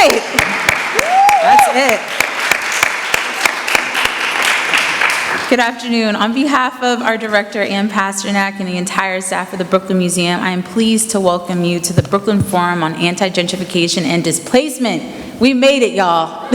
right. That's it. Good afternoon. On behalf of our director, Ann Pasternak, and the entire staff of the Brooklyn Museum, I am pleased to welcome you to the Brooklyn Forum on Anti-Gentrification and Displacement. We made it, y'all.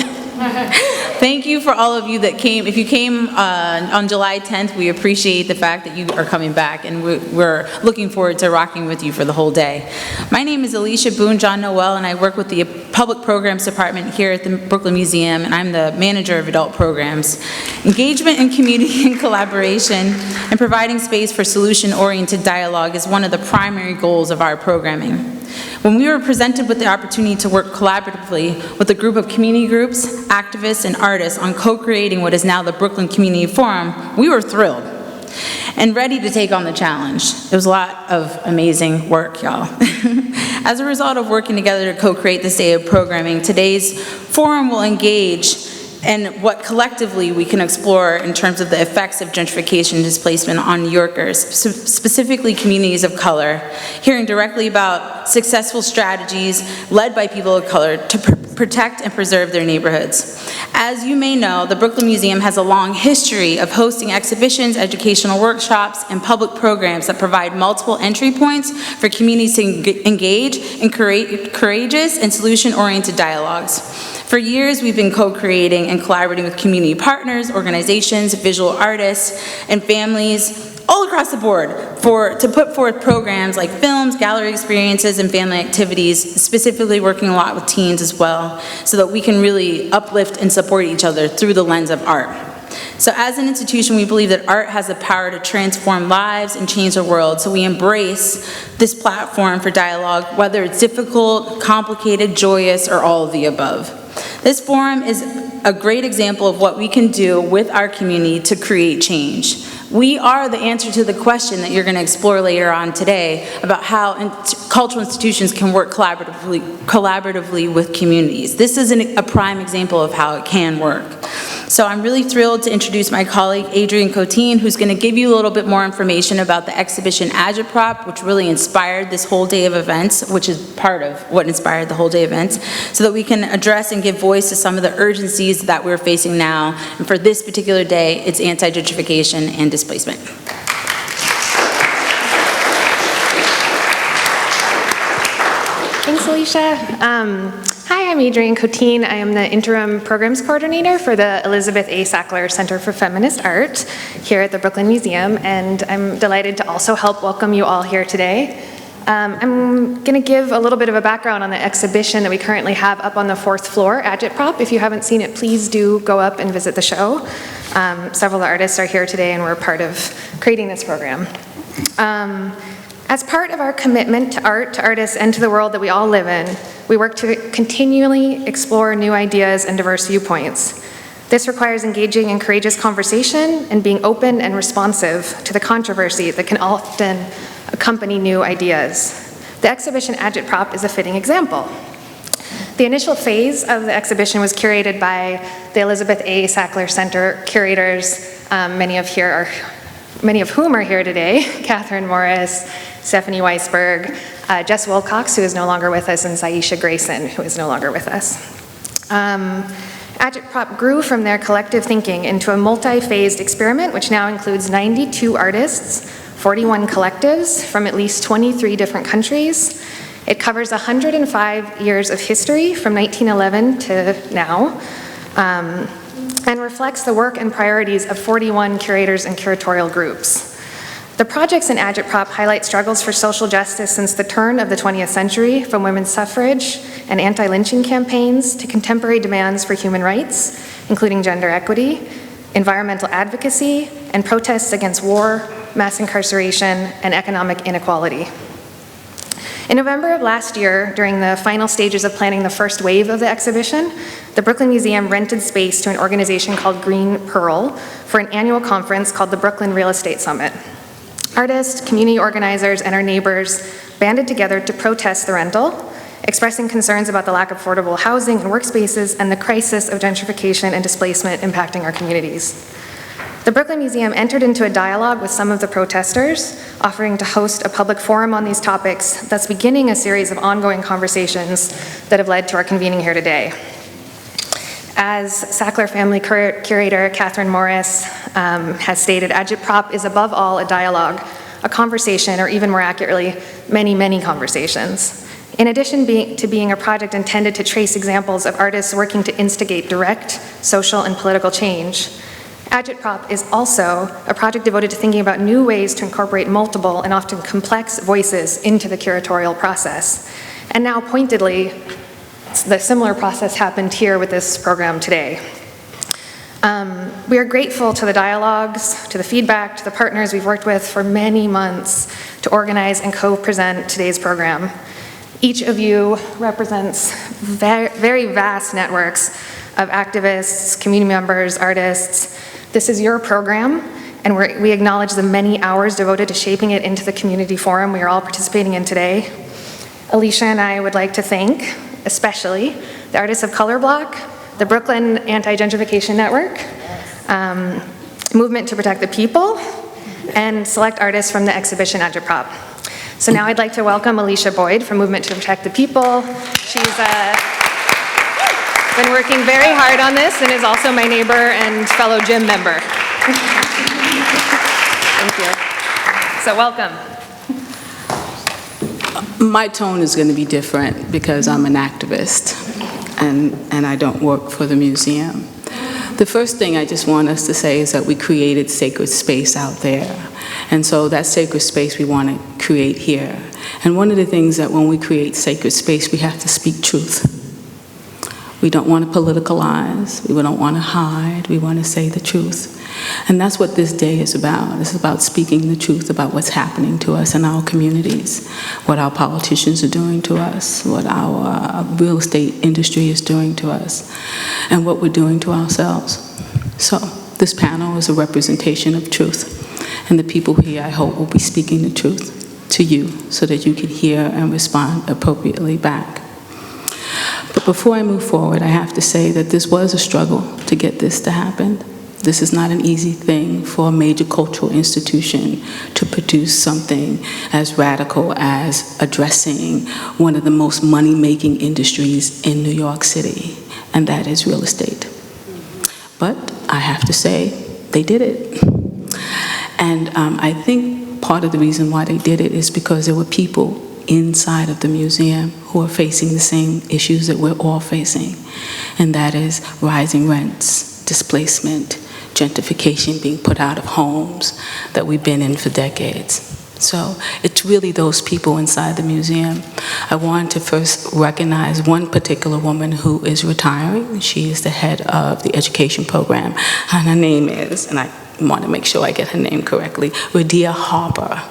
Thank you for all of you that came. If you came on July 10th, we appreciate the fact that you are coming back, and we're looking forward to rocking with you for the whole day. My name is Alicia Boone Noel, and I work with the Public Programs Department here at the Brooklyn Museum, and I'm the manager of adult programs. Engagement in community and collaboration and providing space for solution-oriented dialogue is one of the primary goals of our programming. When we were presented with the opportunity to work collaboratively with a group of community groups, activists, and artists on co-creating what is now the Brooklyn Community Forum, we were thrilled and ready to take on the challenge. It was a lot of amazing work, y'all. As a result of working together to co-create this day of programming, today's forum will engage and what collectively we can explore in terms of the effects of gentrification and displacement on New Yorkers, specifically communities of color, hearing directly about successful strategies led by people of color to protect and preserve their neighborhoods. As you may know, the Brooklyn Museum has a long history of hosting exhibitions, educational workshops, and public programs that provide multiple entry points for communities to engage in courageous and solution-oriented dialogues. For years, we've been co-creating and collaborating with community partners, organizations, visual artists, and families all across the board to put forth programs like films, gallery experiences, and family activities, specifically working a lot with teens as well, so that we can really uplift and support each other through the lens of art. So as an institution, we believe that art has the power to transform lives and change the world, so we embrace this platform for dialogue, whether it's difficult, complicated, joyous, or all of the above. This forum is a great example of what we can do with our community to create change. We are the answer to the question that you're going to explore later on today about how cultural institutions can work collaboratively with communities. This is a prime example of how it can work. So I'm really thrilled to introduce my colleague, Adrianne Coteen, who's going to give you a little bit more information about the exhibition Agitprop, which really inspired this whole day of events, which is part of what inspired the whole day of events, so that we can address and give voice to some of the urgencies that we're facing now. And for this particular day, it's anti-gentrification and displacement. Thanks, Alicia. Hi, I'm Adrianne Coteen. I am the interim programs coordinator for the Elizabeth A. Sackler Center for Feminist Art here at the Brooklyn Museum, and I'm delighted to also help welcome you all here today. I'm going to give a little bit of a background on the exhibition that we currently have up on the 4th floor, Agitprop. If you haven't seen it, please do go up and visit the show. Several of the artists are here today, and we're part of creating this program. As part of our commitment to art, to artists, and to the world that we all live in, we work to continually explore new ideas and diverse viewpoints. This requires engaging in courageous conversation and being open and responsive to the controversy that can often accompany new ideas. The exhibition Agitprop is a fitting example. The initial phase of the exhibition was curated by the Elizabeth A. Sackler Center curators, many of whom are here today: Catherine Morris, Stephanie Weisberg, Jess Wilcox, who is no longer with us, and Saisha Grayson, who is no longer with us. Agitprop grew from their collective thinking into a multi-phased experiment, which now includes 92 artists, 41 collectives from at least 23 different countries. It covers 105 years of history from 1911 to now, and reflects the work and priorities of 41 curators and curatorial groups. The projects in Agitprop highlight struggles for social justice since the turn of the 20th century, from women's suffrage and anti-lynching campaigns to contemporary demands for human rights, including gender equity, environmental advocacy, and protests against war, mass incarceration, and economic inequality. In November of last year, during the final stages of planning the first wave of the exhibition, the Brooklyn Museum rented space to an organization called Green Pearl for an annual conference called the Brooklyn Real Estate Summit. Artists, community organizers, and our neighbors banded together to protest the rental, expressing concerns about the lack of affordable housing and workspaces and the crisis of gentrification and displacement impacting our communities. The The Brooklyn Museum entered into a dialogue with some of the protesters, offering to host a public forum on these topics, thus beginning a series of ongoing conversations that have led to our convening here today. As Sackler family curator Catherine Morris has stated, Agitprop is above all a dialogue, a conversation, or even more accurately, many, many conversations. In addition to being a project intended to trace examples of artists working to instigate direct social and political change, Agitprop is also a project devoted to thinking about new ways to incorporate multiple and often complex voices into the curatorial process. And now, pointedly, the similar process happened here with this program today. We are grateful to the dialogues, to the feedback, to the partners we've worked with for many months to organize and co-present today's program. Each of you represents very vast networks of activists, community members, artists. This is your program, and we acknowledge the many hours devoted to shaping it into the community forum we are all participating in today. Alicia and I would like to thank, especially, the Artists of Color Block, the Brooklyn Anti-Gentrification Network, Movement to Protect the People, and select artists from the exhibition Agitprop. So now I'd like to welcome Alicia Boyd from Movement to Protect the People. She's been working very hard on this and is also my neighbor and fellow gym member. Thank you. So welcome. My tone is going to be different because I'm an activist and I don't work for the museum. The first thing I just want us to say is that we created sacred space out there. And so that sacred space we want to create here. And one of the things that when we create sacred space, we have to speak truth. We don't want to politicalize. We don't want to hide. We want to say the truth. And that's what this day is about. It's about speaking the truth about what's happening to us in our communities, what our politicians are doing to us, what our real estate industry is doing to us, and what we're doing to ourselves. So this panel is a representation of truth. And the people here, I hope, will be speaking the truth to you so that you can hear and respond appropriately back. But before I move forward, I have to say that this was a struggle to get this to happen. This is not an easy thing for a major cultural institution to produce something as radical as addressing one of the most money-making industries in New York City, and that is real estate. But I have to say, they did it. And I think part of the reason why they did it is because there were people inside of the museum who are facing the same issues that we're all facing, and that is rising rents, displacement, gentrification, being put out of homes that we've been in for decades. So it's really those people inside the museum. I want to first recognize one particular woman who is retiring. She is the head of the education program, and her name is, and I want to make sure I get her name correctly, Radia Harper.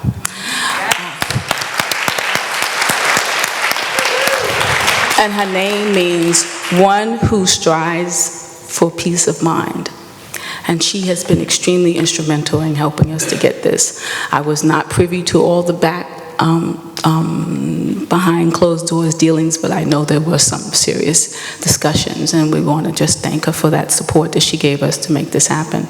And her name means one who strives for peace of mind. And she has been extremely instrumental in helping us to get this. I was not privy to all the behind closed doors dealings, but I know there were some serious discussions, and we want to just thank her for that support that she gave us to make this happen.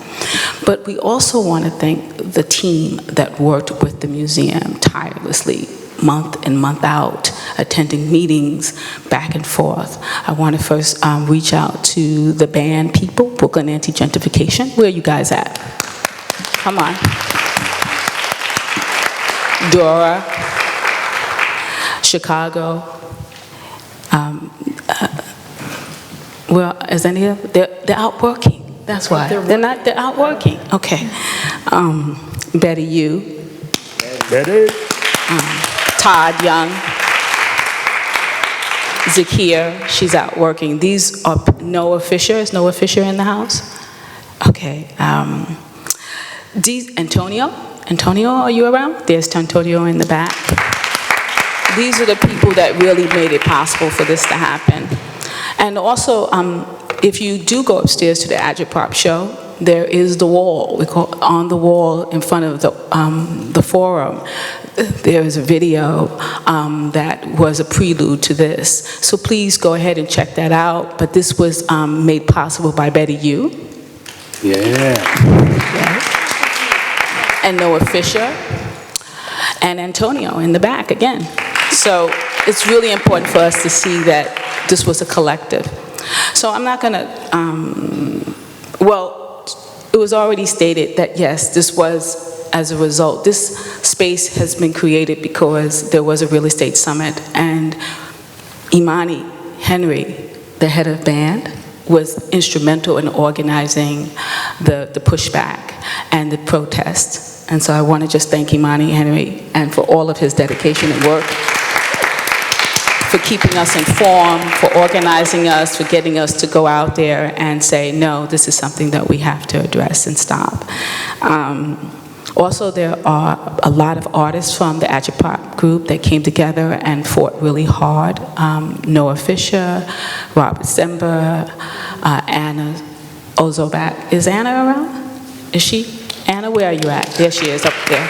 But we also want to thank the team that worked with the museum tirelessly, month in, month out, attending meetings back and forth. I want to first reach out to the band people, Brooklyn Anti-Gentrification. Where are you guys at? Come on. Dora, Chicago. Well, is any of they're out working. That's why they're out working. Okay. Betty, you. Betty. Todd Young, Zakia, she's out working. These are Noah Fisher. Is Noah Fisher in the house? Okay. Antonio, are you around? There's Antonio in the back. These are the people that really made it possible for this to happen. And also, if you do go upstairs to the Agitprop show, there is the wall. We call on the wall in front of the forum. There is a video that was a prelude to this. So please go ahead and check that out. But this was made possible by Betty Yu. Yeah. Yes. and Noah Fisher, and Antonio in the back again. So it's really important for us to see that this was a collective. So I'm not gonna, well, it was already stated that yes, this was as a result. This space has been created because there was a real estate summit, and Imani Henry, the head of band, was instrumental in organizing the pushback and the protests. And so I want to just thank Imani Henry and for all of his dedication and work, for keeping us informed, for organizing us, for getting us to go out there and say, no, this is something that we have to address and stop. Also, there are a lot of artists from the MTOPP group that came together and fought really hard. Noah Fisher, Robert Sember, Anna Ozobak. Is Anna around? Is she? Anna, where are you at? There she is, up there.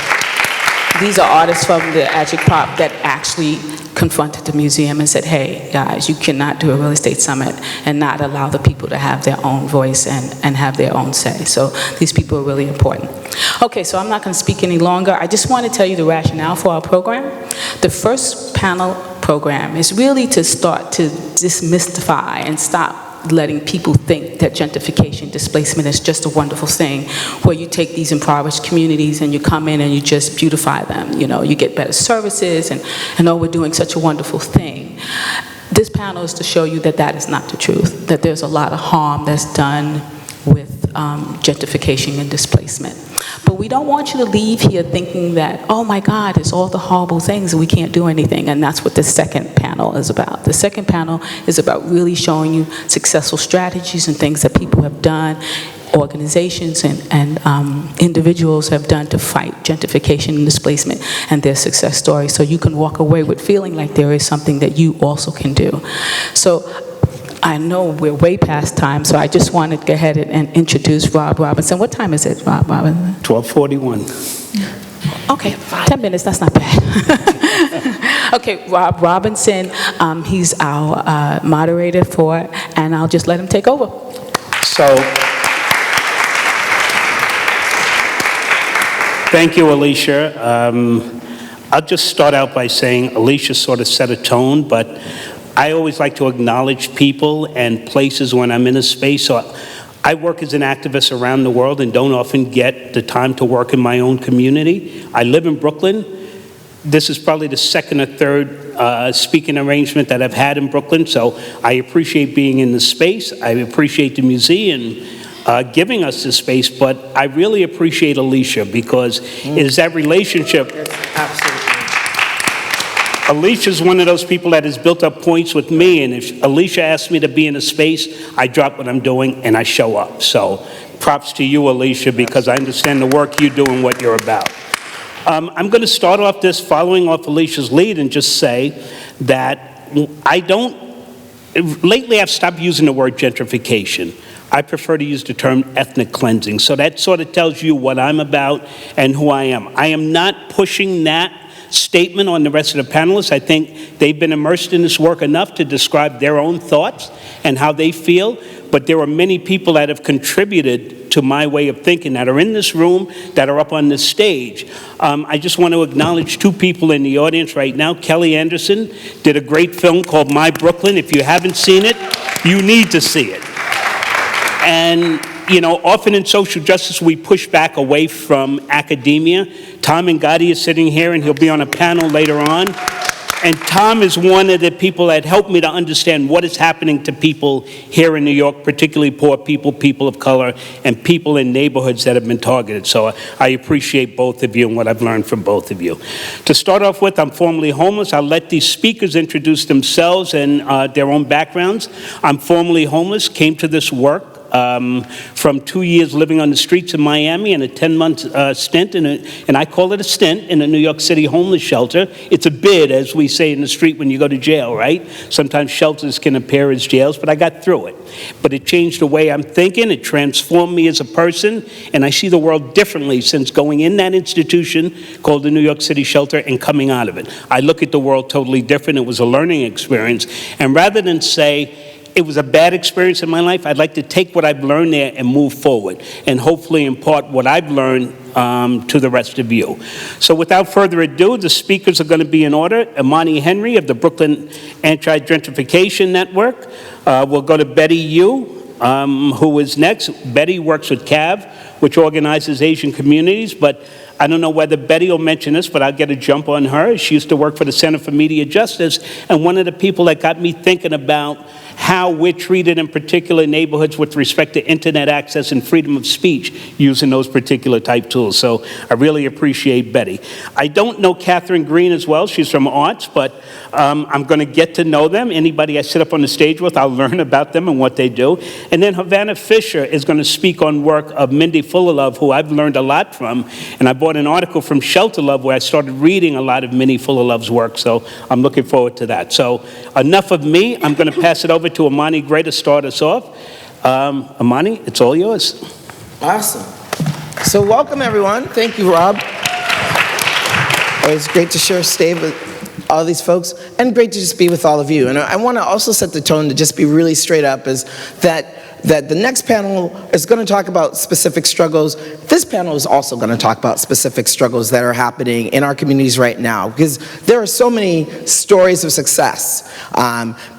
These are artists from the MTOPP that actually confronted the museum and said, hey, guys, you cannot do a real estate summit and not allow the people to have their own voice and have their own say. So these people are really important. Okay, so I'm not going to speak any longer. I just want to tell you the rationale for our program. The first panel program is really to start to demystify and stop letting people think that gentrification, displacement is just a wonderful thing, where you take these impoverished communities and you come in and you just beautify them. You know, you get better services and oh, we're doing such a wonderful thing. This panel is to show you that that is not the truth, that there's a lot of harm that's done with gentrification and displacement. But we don't want you to leave here thinking that, oh my God, it's all the horrible things and we can't do anything, and that's what the second panel is about. The second panel is about really showing you successful strategies and things that people have done, organizations and individuals have done to fight gentrification and displacement, and their success stories, so you can walk away with feeling like there is something that you also can do. So I know we're way past time, so I just wanted to go ahead and introduce Rob Robertson. What time is it, Rob Robertson? 12:41. Okay, 10 minutes, that's not bad. Okay, Rob Robinson, he's our moderator for it, and I'll just let him take over. So, thank you, Alicia. I'll just start out by saying Alicia sort of set a tone, but I always like to acknowledge people and places when I'm in a space. So I work as an activist around the world and don't often get the time to work in my own community. I live in Brooklyn. This is probably the second or third speaking arrangement that I've had in Brooklyn, so I appreciate being in the space. I appreciate the museum giving us the space, but I really appreciate Alicia because it is that relationship. Absolutely. Alicia's one of those people that has built up points with me, and if Alicia asks me to be in a space, I drop what I'm doing and I show up. So props to you, Alicia, because I understand the work you do and what you're about. I'm going to start off this following off Alicia's lead and just say that lately I've stopped using the word gentrification. I prefer to use the term ethnic cleansing. So that sort of tells you what I'm about and who I am. I am not pushing that statement on the rest of the panelists. I think they've been immersed in this work enough to describe their own thoughts and how they feel, but there are many people that have contributed to my way of thinking that are in this room, that are up on this stage. I just want to acknowledge two people in the audience right now. Kelly Anderson did a great film called My Brooklyn. If you haven't seen it, you need to see it. And you know, often in social justice, we push back away from academia. Tom Ngadi is sitting here, and he'll be on a panel later on. And Tom is one of the people that helped me to understand what is happening to people here in New York, particularly poor people, people of color, and people in neighborhoods that have been targeted. So I appreciate both of you and what I've learned from both of you. To start off with, I'm formerly homeless. I'll let these speakers introduce themselves and their own backgrounds. I'm formerly homeless, came to this work from 2 years living on the streets of Miami and a 10-month stint, and I call it a stint, in a New York City homeless shelter. It's a bid, as we say in the street when you go to jail, right? Sometimes shelters can appear as jails, but I got through it. But it changed the way I'm thinking, it transformed me as a person, and I see the world differently since going in that institution called the New York City shelter and coming out of it. I look at the world totally different. It was a learning experience, and rather than say, it was a bad experience in my life. I'd like to take what I've learned there and move forward, and hopefully impart what I've learned to the rest of you. So without further ado, the speakers are going to be in order. Imani Henry of the Brooklyn Anti-Gentrification Network. We'll go to Betty Yu, who is next. Betty works with CAAAVE, which organizes Asian communities, but I don't know whether Betty will mention this, but I'll get a jump on her. She used to work for the Center for Media Justice, and one of the people that got me thinking about how we're treated in particular neighborhoods with respect to internet access and freedom of speech using those particular type tools. So I really appreciate Betty. I don't know Catherine Green as well. She's from arts, but I'm going to get to know them. Anybody I sit up on the stage with, I'll learn about them and what they do. And then Havanna Fisher is going to speak on work of Mindy Fullilove, who I've learned a lot from. And I bought an article from Shelter Love where I started reading a lot of Mindy Fullilove's work. So I'm looking forward to that. So enough of me. I'm going to pass it over to Imani Gray to start us off. Imani, it's all yours. Awesome. So welcome, everyone. Thank you, Rob. Always great to share stage with all these folks, and great to just be with all of you. And I want to also set the tone to just be really straight up, is that the next panel is going to talk about specific struggles. This panel is also going to talk about specific struggles that are happening in our communities right now, because there are so many stories of success.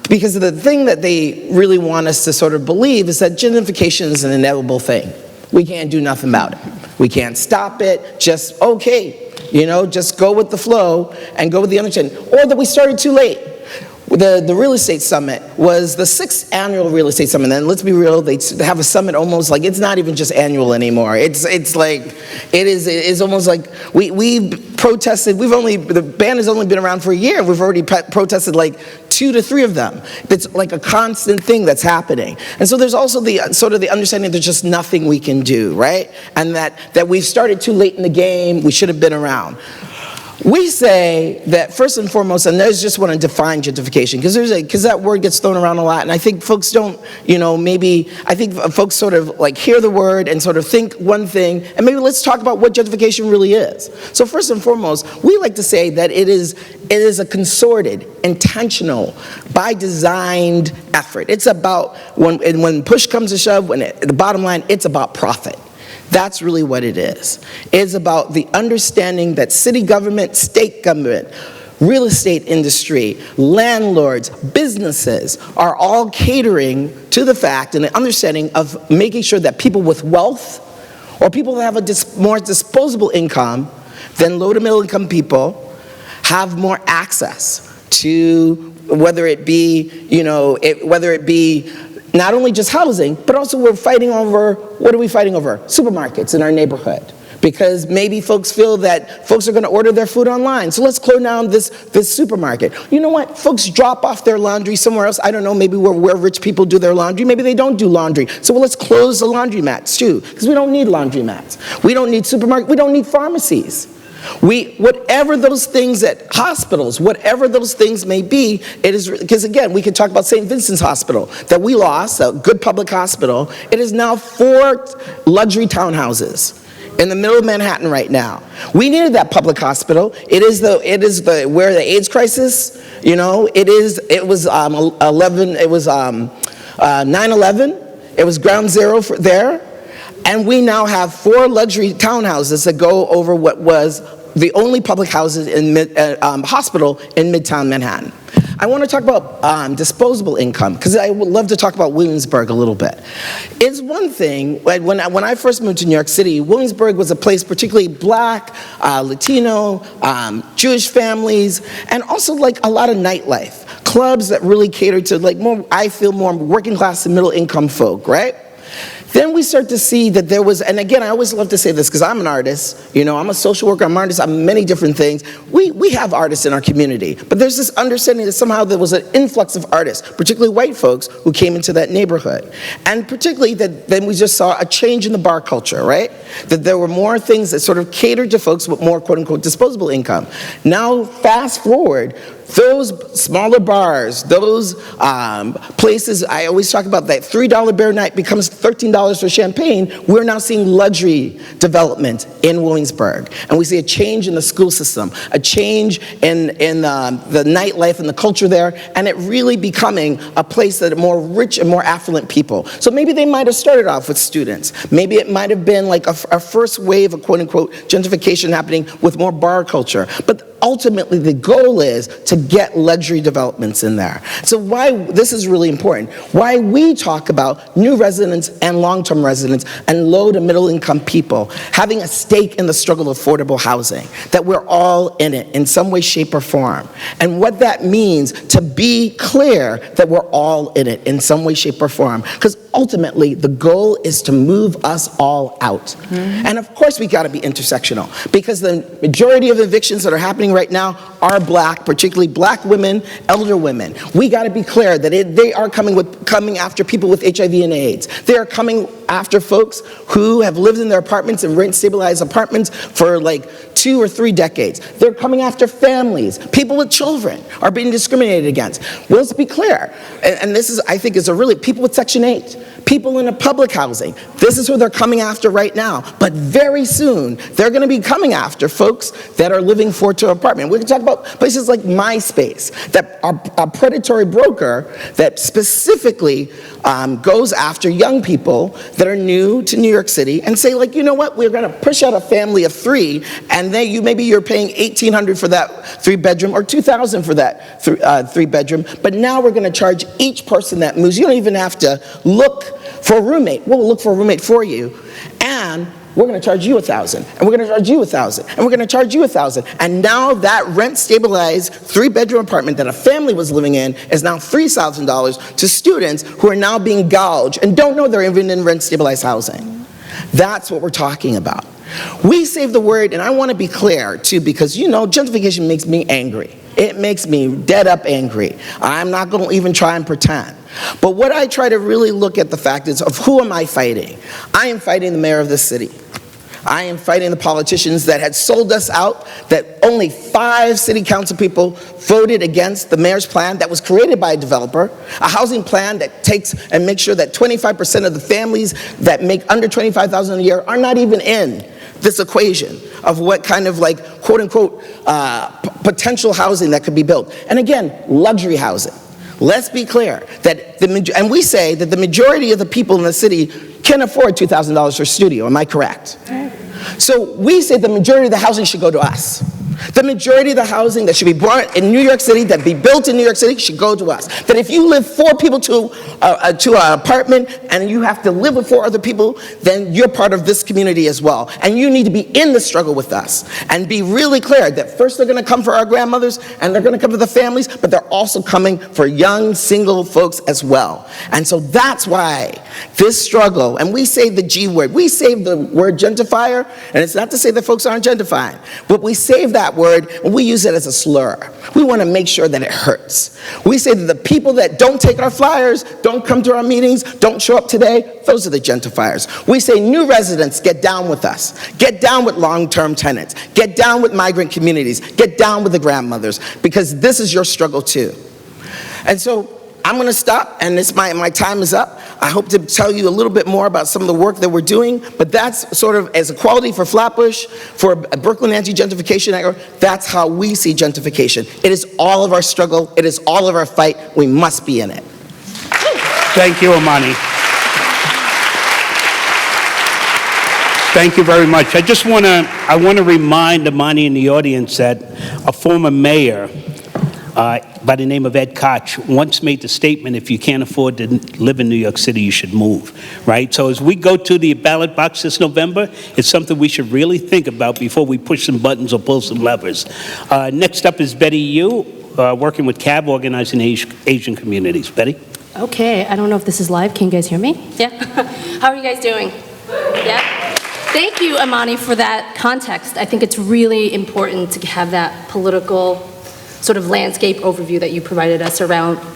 Because the thing that they really want us to sort of believe is that gentrification is an inevitable thing. We can't do nothing about it. We can't stop it, just okay, just go with the flow and go with the understanding. Or that we started too late. The real estate summit was the 6th annual real estate summit. And let's be real, they have a summit almost like it's not even just annual anymore. It's almost like we protested. The band has only been around for a year. We've already protested like 2 to 3 of them. It's like a constant thing that's happening. And so there's also the sort of the understanding there's just nothing we can do, right? And that we've started too late in the game. We should have been around. We say that first and foremost, and I just want to define gentrification, because that word gets thrown around a lot, and I think folks don't, I think folks sort of like hear the word and sort of think one thing, and maybe let's talk about what gentrification really is. So first and foremost, we like to say that it is a concerted, intentional, by designed effort. It's about, when push comes to shove, the bottom line, it's about profit. That's really what it is. It's about the understanding that city government, state government, real estate industry, landlords, businesses are all catering to the fact and the understanding of making sure that people with wealth or people that have a more disposable income than low to middle income people have more access to whether it be not only just housing, but also what are we fighting over? Supermarkets in our neighborhood. Because maybe folks feel that folks are going to order their food online. So let's close down this supermarket. You know what? Folks drop off their laundry somewhere else. I don't know, maybe where rich people do their laundry. Maybe they don't do laundry. So let's close the laundromats too, because we don't need laundromats. We don't need supermarkets. We don't need pharmacies. Whatever those things at hospitals, whatever those things may be, it is, because again, we could talk about St. Vincent's Hospital that we lost, a good public hospital. It is now 4 luxury townhouses in the middle of Manhattan right now. We needed that public hospital. It is where the AIDS crisis, it was 9/11. It was ground zero there. And we now have 4 luxury townhouses that go over what was the only public hospital in Midtown Manhattan. I want to talk about disposable income, because I would love to talk about Williamsburg a little bit. It's one thing, when I first moved to New York City, Williamsburg was a place particularly Black, Latino, Jewish families, and also like a lot of nightlife. Clubs that really cater to more working class and middle income folk, right? Then we start to see that there was, and again, I always love to say this because I'm an artist, I'm a social worker, I'm an artist, I'm many different things. We have artists in our community, but there's this understanding that somehow there was an influx of artists, particularly white folks, who came into that neighborhood. And particularly that then we just saw a change in the bar culture, right? That there were more things that sort of catered to folks with more quote unquote disposable income. Now, fast forward, Those smaller bars, those places, I always talk about that $3 beer night becomes $13 for champagne. We're now seeing luxury development in Williamsburg. And we see a change in the school system, a change in the nightlife and the culture there, and it really becoming a place that are more rich and more affluent people. So maybe they might have started off with students. Maybe it might have been like a first wave of quote-unquote gentrification happening with more bar culture. But ultimately, the goal is to get luxury developments in there. So why this is really important, why we talk about new residents and long-term residents and low to middle income people having a stake in the struggle of affordable housing, that we're all in it in some way, shape, or form. And what that means to be clear that we're all in it in some way, shape, or form. Because ultimately, the goal is to move us all out. And of course, we gotta be intersectional, because the majority of evictions that are happening right now are Black, particularly Black women, elder women. We got to be clear that they are coming after people with HIV and AIDS. They are coming after folks who have lived in their apartments and rent-stabilized apartments for like 2 or 3 decades. They're coming after families. People with children are being discriminated against. Well, let's be clear. And this is, I think, is a really, people with Section 8, people in a public housing. This is who they're coming after right now. But very soon, they're going to be coming after folks that are living 4-2 apartment. We can talk about places like MySpace, that are a predatory broker that specifically goes after young people that are new to New York City and say, like, you know what, we're going to push out a family of 3, and then maybe you're paying $1,800 for that 3-bedroom or $2,000 for that 3-bedroom, but now we're going to charge each person that moves. You don't even have to look for a roommate. We'll look for a roommate for you, and we're going to charge you $1,000, and we're going to charge you $1,000, and we're going to charge you $1,000. And now that rent-stabilized 3-bedroom apartment that a family was living in is now $3,000 to students who are now being gouged and don't know they're even in rent-stabilized housing. That's what we're talking about. We save the word, and I want to be clear, too, because, you know, gentrification makes me angry. It makes me dead up angry. I'm not going to even try and pretend. But what I try to really look at the fact is, of who am I fighting? I am fighting the mayor of this city. I am fighting the politicians that had sold us out, that only 5 city council people voted against the mayor's plan that was created by a developer, a housing plan that takes and makes sure that 25% of the families that make under $25,000 a year are not even in this equation of what kind of like quote-unquote potential housing that could be built. And again, luxury housing. Let's be clear that and we say that the majority of the people in the city can afford $2,000 for a studio. Am I correct? So we say the majority of the housing should go to us. The majority of the housing that should be brought in New York City, that be built in New York City, should go to us. That if you live 4 people to an apartment and you have to live with 4 other people, then you're part of this community as well. And you need to be in the struggle with us and be really clear that first they're going to come for our grandmothers and they're going to come for the families, but they're also coming for young single folks as well. And so that's why this struggle, and we say the G word, we save the word gentrifier, and it's not to say that folks aren't gentrifying, but we save that word and we use it as a slur. We want to make sure that it hurts. We say that the people that don't take our flyers, don't come to our meetings, don't show up today, those are the gentrifiers. We say new residents, get down with us. Get down with long-term tenants. Get down with migrant communities. Get down with the grandmothers, because this is your struggle too. And so I'm going to stop, and my time is up. I hope to tell you a little bit more about some of the work that we're doing, but that's sort of as equality for Flatbush, for Brooklyn Anti-Gentrification Network, that's how we see gentrification. It is all of our struggle. It is all of our fight. We must be in it. Thank you, Imani. Thank you very much. I want to remind Imani and the audience that a former mayor by the name of Ed Koch once made the statement, if you can't afford to live in New York City, you should move, right? So as we go to the ballot box this November, it's something we should really think about before we push some buttons or pull some levers. Next up is Betty Yu, working with CAAAVE, organizing Asian communities. Betty? Okay, I don't know if this is live. Can you guys hear me? Yeah? How are you guys doing? Yeah? Thank you, Imani, for that context. I think it's really important to have that political sort of landscape overview that you provided us around the